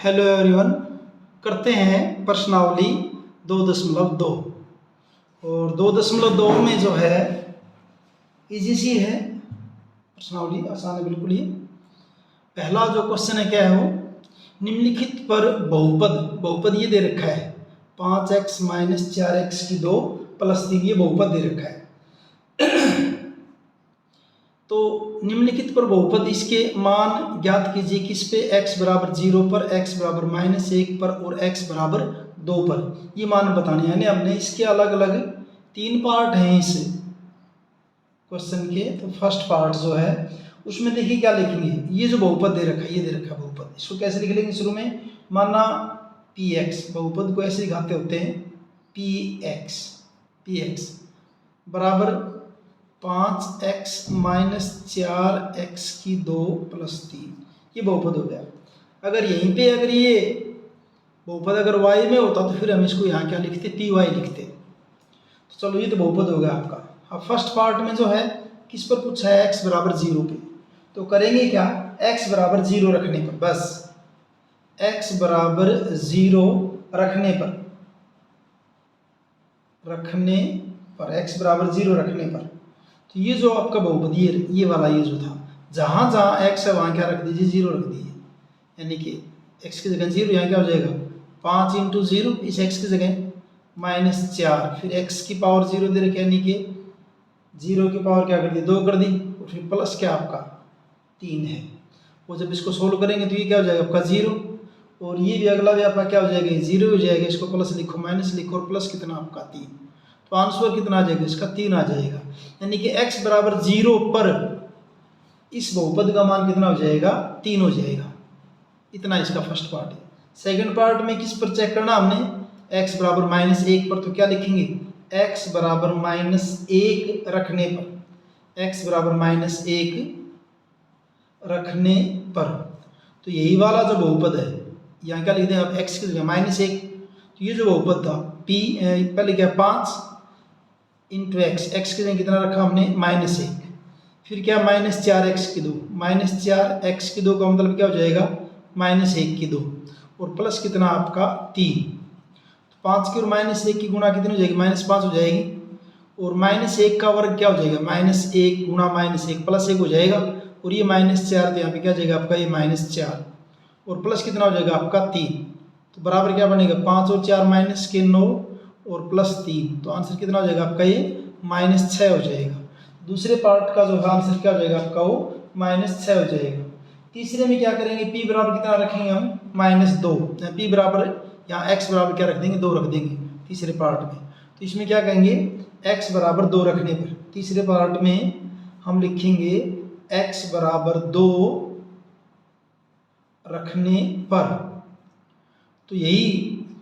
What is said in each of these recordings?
Hello everyone, करते हैं प्रश्नावली 2.2 और 2.2 में जो है इजी सी है प्रश्नावली, आसान है बिल्कुल। ये पहला जो क्वेश्चन है क्या है वो, निम्नलिखित पर बहुपद ये दे रखा है 5x माइनस 4x की 2 प्लस 3, ये बहुपद दे रखा है। तो निम्नलिखित पर बहुपद, इसके मान ज्ञात कीजिए किस पे, x बराबर 0 पर, x बराबर -1 पर और x बराबर 2 पर। ये मान बताने, यानी हमने इसके अलग अलग 3 पार्ट हैं इस क्वेश्चन के। तो फर्स्ट पार्ट जो है उसमें देखिए क्या लिखेंगे, ये जो बहुपद दे रखा है, ये दे रखा है बहुपद, इसको कैसे लिख लेंगे शुरू में, माना px, बहुपद को ऐसे दिखाते होते हैं px बराबर 5x माइनस 4x की 2 प्लस 3, ये बहुपद हो गया। अगर यहीं पे अगर ये बहुपद अगर y में होता तो फिर हम इसको यहाँ क्या लिखते, py लिखते। तो चलो ये तो बहुपद हो गया आपका। अब फर्स्ट पार्ट में जो है किस पर पूछा है, x बराबर 0 पे, तो करेंगे क्या, x बराबर 0 रखने पर, बस x बराबर 0 रखने पर x बराबर 0 रखने पर, तो ये जो आपका बहुपद ये वाला ये जो था, जहाँ जहाँ x है वहाँ क्या रख दीजिए, 0 रख दीजिए, यानी कि x की जगह 0, यहाँ क्या हो जाएगा 5 × 0, इस x की जगह -4, फिर x की पावर 0 दे रखे, यानी कि 0 की पावर क्या कर दी, 2 कर दी, और फिर प्लस क्या आपका 3 है। वो जब इसको सोल्व करेंगे तो ये क्या हो जाएगा आपका 0, और ये भी अगला भी आपका क्या हो जाएगा 0 हो जाएगा, इसको प्लस लिखो, माइनस लिखो, और प्लस कितना आपका 3, तो आंसर कितना आ जाएगा इसका 3 आ जाएगा। यानी कि x बराबर 0 पर इस बहुपद का मान कितना हो जाएगा, 3 हो जाएगा। इतना इसका फर्स्ट पार्ट है। सेकंड पार्ट में किस पर चेक करना हमने, x बराबर -1 पर, तो क्या लिखेंगे, x बराबर -1 रखने पर, x बराबर -1 रखने पर, तो यही वाला जो बहुपद है, यहाँ क्या लिख दें आप, x की जगह -1, तो ये जो बहुपद था p, पहले क्या 5 × x की जगह कितना रखा हमने -1, फिर क्या -4x की 2, -4x की 2 का मतलब क्या हो जाएगा -1 की 2, और प्लस कितना आपका 3, तो 5 की और -1 की गुणा कितनी हो जाएगी, -5 हो जाएगी, और -1 का वर्ग क्या हो जाएगा, -1 गुणा -1 +1 हो जाएगा, और ये -4, तो यहाँ पे क्या हो जाएगा आपका ये -4, और प्लस कितना हो जाएगा आपका 3, तो बराबर क्या बनेगा 5 और 4 -9 और +3, तो आंसर कितना हो जाएगा आपका ये -6 हो जाएगा। दूसरे पार्ट का जो आंसर क्या हो जाएगा आपका वो -6 हो जाएगा। तीसरे में क्या करेंगे, p बराबर कितना रखेंगे हम -2, p बराबर यहाँ x बराबर क्या रख देंगे, 2 रख देंगे तीसरे पार्ट में। तो इसमें क्या कहेंगे, x बराबर 2 रखने पर, तीसरे पार्ट में हम लिखेंगे x बराबर 2 रखने पर, तो यही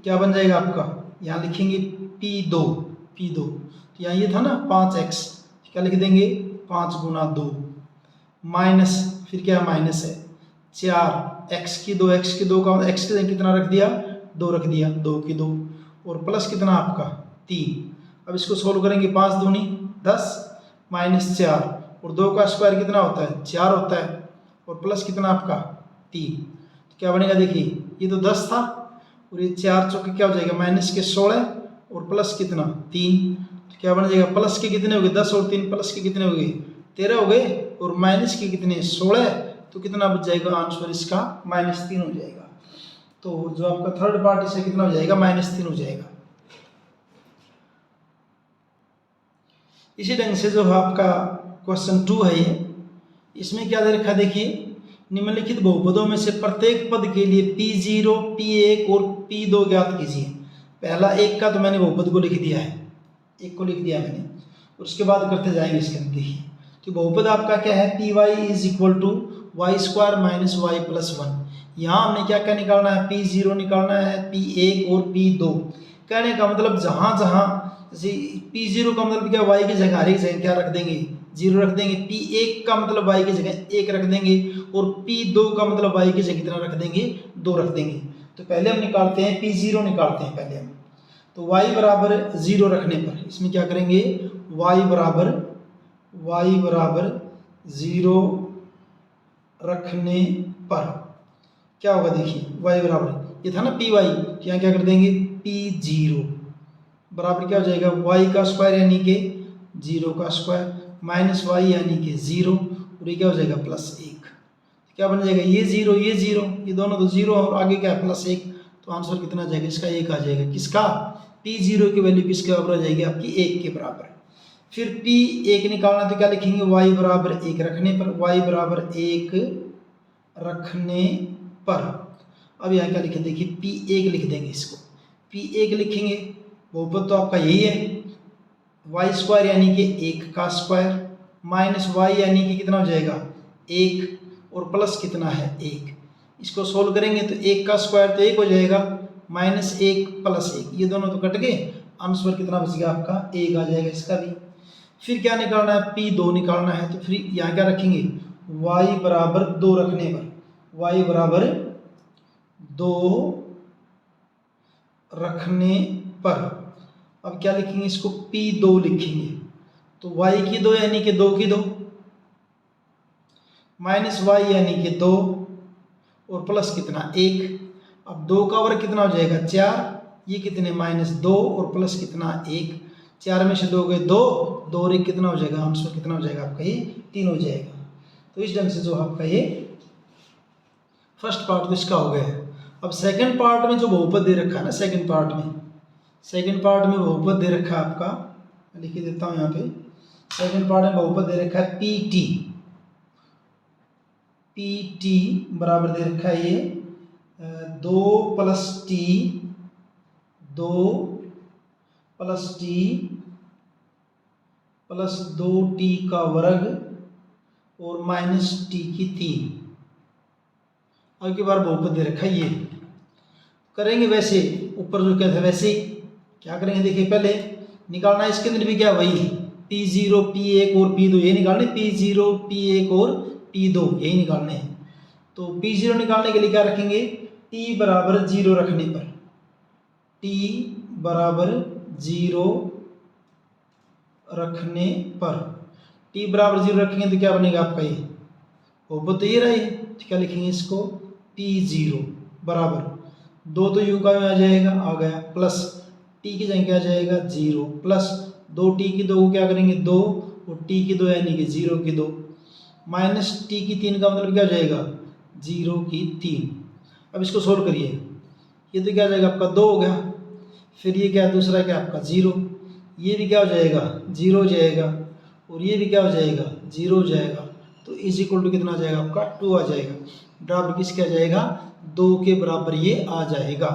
क्या बन जाएगा आपका, यहाँ लिखेंगे p2, तो यहाँ ये था ना 5x, क्या लिख देंगे 5 × 2 माइनस, फिर क्या माइनस है 4, x की 2 का x की जगह कितना रख दिया, 2 रख दिया, 2 की 2, और प्लस कितना आपका 3। अब इसको सोल्व करेंगे, 5 दूनी 10 -4, और 2 का स्क्वायर कितना होता है 4 होता है, और प्लस कितना आपका 3, तो क्या बनेगा देखिए, ये तो 10 था, और ये 4 चौके क्या हो जाएगा -16, और प्लस कितना 3, तो क्या बन जाएगा, प्लस के कितने हो गए 10 और 3 प्लस के कितने हो गए 13 हो गए, और माइनस के कितने 16, तो कितना बच जाएगा आंसर इसका -3 हो जाएगा। तो जो आपका थर्ड पार्ट इससे कितना हो जाएगा -3 हो जाएगा। इसी ढंग से जो आपका क्वेश्चन 2 है ये, इसमें क्या दे रखा देखिए, निम्नलिखित बहुपदों में से प्रत्येक पद के लिए p0, p1 और p2 ज्ञात कीजिए। पहला 1 का तो मैंने बहुपद को लिख दिया है, 1 को लिख दिया मैंने, उसके बाद करते जाएंगे इसके अंदर। देखिए तो बहुपद आपका क्या है, py = y² - y + 1। यहाँ हमने क्या क्या निकालना है, p0 निकालना है, p1 और p2। कहने का मतलब जहाँ जहाँ, जैसे p0 का मतलब क्या, y की जगह हर एक जगह क्या रख देंगे 0 रख देंगे, p1 का मतलब y की जगह 1 रख देंगे, और p2 का मतलब y की जगह कितना रख देंगे 2 रख देंगे। तो पहले हम निकालते हैं p0 निकालते हैं पहले हम, तो y बराबर 0 रखने पर इसमें क्या करेंगे, y बराबर 0 रखने पर, क्या होगा देखिए, y बराबर ये था ना पी वाई, तो यहाँ क्या कर देंगे पी जीरो बराबर क्या हो जाएगा y का स्क्वायर यानी कि 0 का स्क्वायर माइनस y यानी कि 0 और ये क्या हो जाएगा +1। क्या बन जाएगा ये 0 ये दोनों तो 0 और आगे क्या है +1, तो आंसर कितना आ जाएगा इसका 1 आ जाएगा। किसका p0 की वैल्यू किसके बराबर आ जाएगी आपकी 1 के बराबर। फिर p1 निकालना तो क्या लिखेंगे y बराबर 1 रखने पर, y बराबर 1 रखने पर। अब यहाँ क्या लिखे देखिए p1 लिख देंगे, इसको p1 लिखेंगे, बहुपद तो आपका यही है वाई स्क्वायर यानी कि 1 का स्क्वायर माइनस वाई यानी कि कितना हो जाएगा 1 और प्लस कितना है 1। इसको सोल्व करेंगे तो 1 का स्क्वायर तो 1 हो जाएगा -1 + 1, ये दोनों तो कट गए, आंसर कितना बच गया आपका 1 आ जाएगा इसका भी। फिर क्या निकालना है p2 निकालना है, तो फिर यहाँ क्या रखेंगे y बराबर 2 रखने पर, y बराबर 2 रखने पर अब क्या लिखेंगे इसको p2 लिखेंगे, तो y की 2 यानी कि 2 की 2 माइनस y यानी कि 2 और प्लस कितना 1। अब 2 का वर्ग कितना हो जाएगा 4, ये कितने -2 और प्लस कितना 1, 4 में से 2 गए 2 और 1 कितना हो जाएगा, आंसर कितना हो जाएगा आपका ये 3 हो जाएगा। तो इस ढंग से जो आपका ये फर्स्ट पार्ट तो इसका हो गया है। अब सेकंड पार्ट में जो बहुपद दे रखा है ना, सेकंड पार्ट में बहुपद दे रखा है आपका, लिख देता हूँ यहाँ पे, सेकंड पार्ट में बहुपद दे रखा है पी बराबर दे रखा है ये 2 + t 2 + t + 2t का वर्ग और -t3। अब की बार बहुपद दे रखा है ये, करेंगे वैसे ऊपर जो क्या था वैसे ही। क्या करेंगे देखिए पहले निकालना है इसके अंदर भी क्या वही p0 p1 और p2 ये निकालने, p0 p1 और p2 यही निकालने हैं। तो p0 निकालने के लिए क्या रखेंगे t बराबर 0 रखने पर, t बराबर 0 रखने पर, t बराबर 0 रखेंगे तो क्या बनेगा आपका ये बहुपद तो ये रहा है, तो क्या लिखेंगे इसको p0 बराबर 2 तो u का आ जाएगा आ गया प्लस t की जगह क्या आ जाएगा 0 प्लस 2t की 2 को क्या करेंगे 2 और t की 2 यानी कि 0 की 2 माइनस t की 3 का मतलब क्या हो जाएगा 0 की 3। अब इसको सोल्व करिए, ये तो क्या हो जाएगा आपका 2 हो गया, फिर ये क्या दूसरा क्या आपका 0, ये भी क्या हो जाएगा 0 हो जाएगा और ये भी क्या हो जाएगा 0 हो जाएगा, तो इज इक्वल टू कितना आ जाएगा आपका 2 आ जाएगा, बराबर किसके आ जाएगा 2 के बराबर ये आ जाएगा।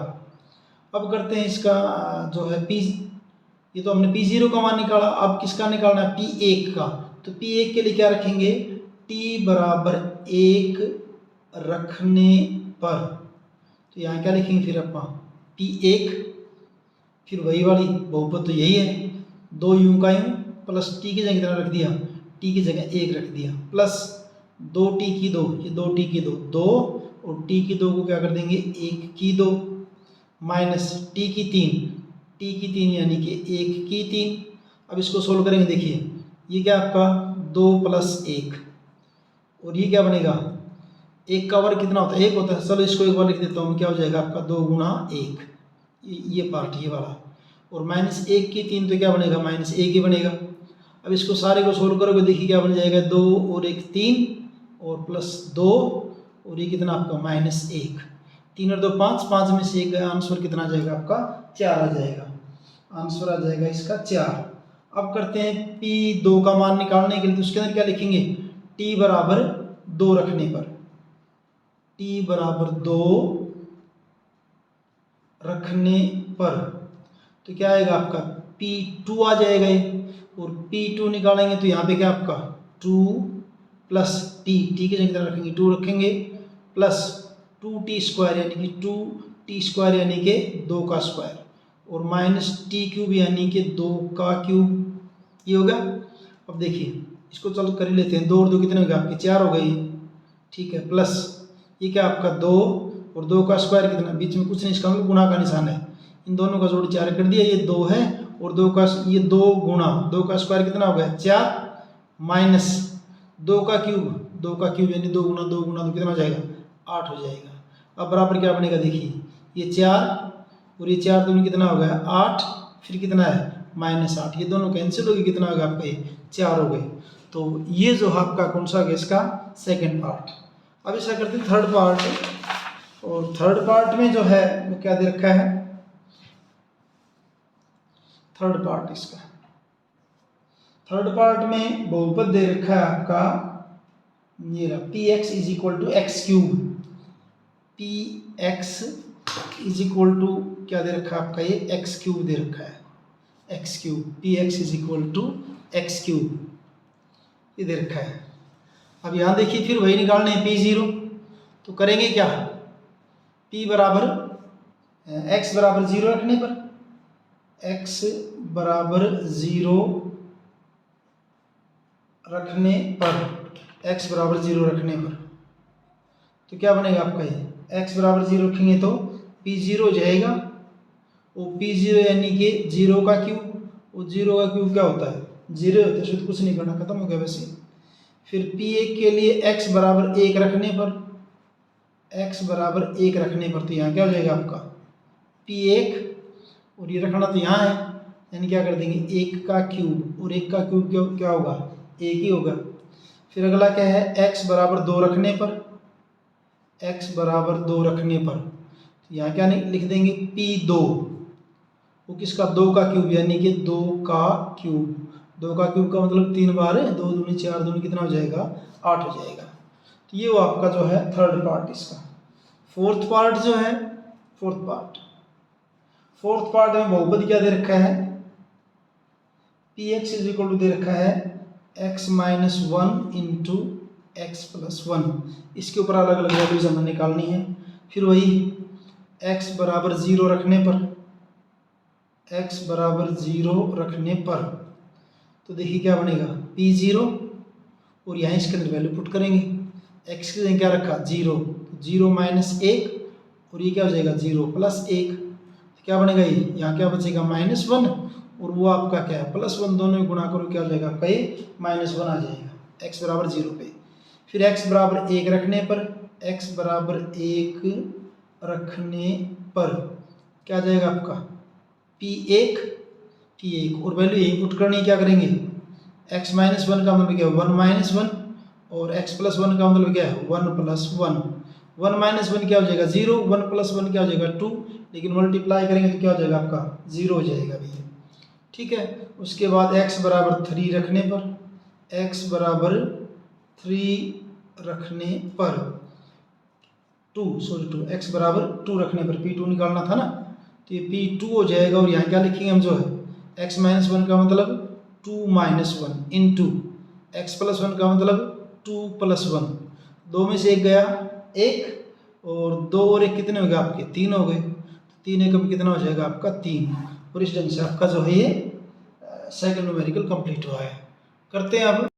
अब करते हैं इसका जो है p, ये तो हमने p0 का मान निकाला, अब किसका निकालना है p1 का, तो p1 के लिए क्या रखेंगे t बराबर 1 रखने पर, तो यहाँ क्या लिखेंगे फिर अपन p1 फिर वही वाली बहुपद तो यही है 2 u का u प्लस t की जगह कितना रख दिया t की जगह 1 रख दिया प्लस 2t की 2 ये 2t की 2 और t की 2 को क्या कर देंगे 1 की 2 माइनस t की 3 यानी कि 1 की 3। अब इसको सोल्व करेंगे देखिए ये क्या आपका 2 + 1 और ये क्या बनेगा 1 का वर्ग कितना होता है 1 होता है, चलो इसको एक बार लिख देता हूँ, क्या हो जाएगा आपका 2 × 1 ये पार्ट ये वाला और -1 की 3 तो क्या बनेगा -1 ही बनेगा। अब इसको सारे को सोल्व करोगे देखिए क्या बन जाएगा 2 और 1 3 और प्लस 2 और ये कितना आपका -1, 3 और 2 5, 5 में से 1 गया, आंसर कितना आ जाएगा आपका 4 आ जाएगा, आंसर आ जाएगा इसका 4। अब करते हैं p2 का मान निकालने के लिए, तो उसके अंदर क्या लिखेंगे t बराबर 2 रखने पर, t बराबर 2 रखने पर तो क्या आएगा आपका p2 आ जाएगा ये, और p2 निकालेंगे तो यहाँ पे क्या आपका 2 + t की जगह कितना रखेंगे 2 रखेंगे प्लस 2t² यानी कि 2t² यानी कि 2 का स्क्वायर और -t³ यानी कि 2 का क्यूब, ये होगा। अब देखिए इसको चलो कर ही लेते हैं, 2 और 2 कितने हो गए आपके 4 हो गई, ठीक है, प्लस ये क्या आपका 2 और 2 का स्क्वायर कितना, बीच में कुछ नहीं, इसका मतलब गुणा का निशान है, इन दोनों का जोड़ 4 कर दिया, ये 2 है और 2 का ये 2 गुणा 2 का स्क्वायर कितना हो गया 4 माइनस 2 का क्यूब यानी 2 × 2 × 2 कितना हो जाएगा 8 हो जाएगा। अब बराबर क्या बनेगा देखिए, ये 4 और ये 4 दूनी कितना हो गया 8, फिर कितना है -8, ये दोनों कैंसिल हो गए, कितना होगा आपका ये 4 हो गए। तो ये जो है आपका कौन सा हो गया इसका सेकेंड पार्ट। अब ऐसा करते हैं थर्ड पार्ट, और थर्ड पार्ट में जो है वो क्या दे रखा है, थर्ड पार्ट इसका, थर्ड पार्ट में बहुपद दे रखा है आपका ये रहा px is equal to x cube, px is equal to क्या दे रखा है आपका ये एक्स क्यूब दे रखा है, x cube, px is equal to x cube ये दे रखा है। अब यहाँ देखिए फिर वही निकालने हैं p0, तो करेंगे क्या, p बराबर x बराबर 0 रखने पर, x बराबर 0 रखने पर, x बराबर 0 रखने पर तो क्या बनेगा आपका ये x बराबर 0 रखेंगे तो p0 हो जाएगा, और p0 यानी कि 0 का क्यूब, और 0 का क्यूब क्या होता है 0 होता है, तो कुछ नहीं करना, खत्म हो गया वैसे। फिर p1 के लिए x बराबर 1 रखने पर, x बराबर 1 रखने पर तो यहाँ क्या हो जाएगा आपका p1, और ये रखना तो यहाँ है, यानी क्या कर देंगे 1 का क्यूब, और 1 का क्यूब क्या होगा 1 ही होगा। फिर अगला क्या है x बराबर 2 रखने पर, x बराबर 2 रखने पर तो यहाँ क्या नहीं लिख देंगे p2, वो किसका 2 का क्यूब, यानी कि 2 का क्यूब, 2 का क्यूब का मतलब 3 बार है, 2 दूनी 4 दूनी कितना हो जाएगा 8 हो जाएगा। तो ये वो आपका जो है थर्ड पार्ट इसका। फोर्थ पार्ट जो है, फोर्थ पार्ट में बहुपद क्या दे रखा है, px इज इक्वल टू दे रखा है x minus 1 into x plus 1, इसके ऊपर अलग अलग वैल्यूज हमें निकालनी है। फिर वही x बराबर 0 रखने पर, x बराबर 0 रखने पर तो देखिए क्या बनेगा p0, और यहाँ इसके अंदर वैल्यू पुट करेंगे, x की जगह क्या रखा 0, 0 माइनस 1, और ये क्या हो जाएगा 0 प्लस 1, तो क्या बनेगा ये यहाँ क्या बचेगा -1, और वो आपका क्या है +1, दोनों में गुणा करो क्या हो जाएगा आपका ये -1 आ जाएगा x बराबर 0 पे। फिर x बराबर 1 रखने पर, x बराबर 1 रखने पर क्या आ जाएगा आपका p1 और वैल्यू यही पुट करनी, क्या करेंगे x माइनस 1 का मतलब क्या है 1 माइनस 1, और x प्लस 1 का मतलब क्या है 1 प्लस 1, 1 माइनस 1 क्या हो जाएगा 0, 1 प्लस 1 क्या हो जाएगा 2, लेकिन मल्टीप्लाई करेंगे तो क्या हो जाएगा आपका 0 हो जाएगा भैया, ठीक है। उसके बाद x बराबर 3 रखने पर, x बराबर 3 रखने पर 2 x बराबर 2 रखने पर p2 निकालना था ना, तो ये p2 हो जाएगा, और यहाँ क्या लिखेंगे हम जो है x माइनस 1 का मतलब 2 माइनस 1 इंटू एक्स प्लस 1 का मतलब 2 प्लस 1, 2 में से 1 गया 1, और 2 और 1 कितने हो गए आपके 3 हो गए, 3 एकम कितना हो जाएगा आपका 3, और इस ढंग से आपका जो है ये सेकंड न्यूमेरिकल कंप्लीट हुआ है। करते हैं अब